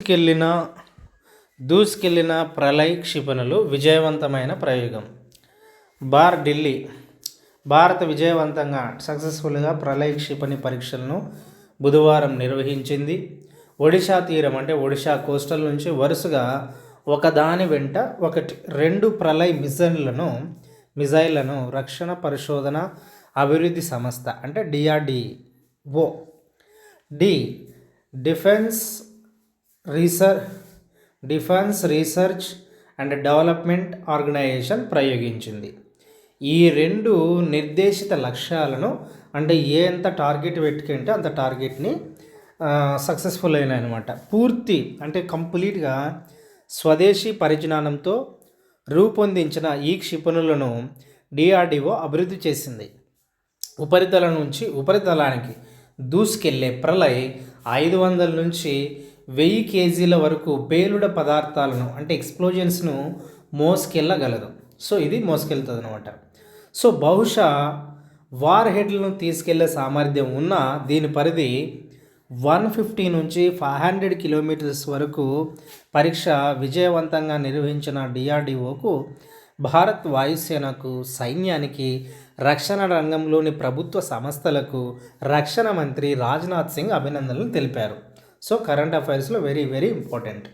దూసుకెళ్లిన దూసుకెళ్లిన ప్రళయ్ క్షిపణులు విజయవంతమైన ప్రయోగం. ఢిల్లీ భారత విజయవంతంగా సక్సెస్ఫుల్గా ప్రళయ్ క్షిపణి పరీక్షలను బుధవారం నిర్వహించింది. ఒడిషా తీరం అంటే ఒడిషా కోస్టల్ నుంచి వరుసగా ఒకదాని వెంట ఒకటి 2 ప్రళయ్ మిజైళ్లను రక్షణ పరిశోధన అభివృద్ధి సంస్థ అంటే DRDO defence research and development organisation ప్రయోగించింది. ఈ 2 నిర్దేశిత లక్ష్యాలను అంటే ఎంత టార్గెట్ పెట్టుకుంటే అంత టార్గెట్ని సక్సెస్ఫుల్ అయినాయి అనమాట. పూర్తి అంటే కంప్లీట్గా స్వదేశీ పరిజ్ఞానంతో రూపొందించిన ఈ క్షిపణులను DRDO అభివృద్ధి చేసింది. ఉపరితలం నుంచి ఉపరితలానికి దూసుకెళ్లే ప్రళయ్ 500 నుంచి 1000 కేజీల వరకు పేలుడ పదార్థాలను అంటే ఎక్స్ప్లోజన్స్ను మోసుకెళ్ళగలదు. సో ఇది మోసుకెళ్తుంది అనమాట. సో బహుశా వార్ హెడ్లను తీసుకెళ్లే సామర్థ్యం ఉన్న దీని పరిధి 150 నుంచి 500 కిలోమీటర్స్ వరకు. పరీక్ష విజయవంతంగా నిర్వహించిన DRDOకు భారత్ వాయుసేనకు, సైన్యానికి, రక్షణ రంగంలోని ప్రభుత్వ సంస్థలకు రక్షణ మంత్రి రాజ్నాథ్ సింగ్ అభినందనలు తెలిపారు. సో కరెంట్ అఫైర్స్లో వెరీ వెరీ ఇంపార్టెంట్.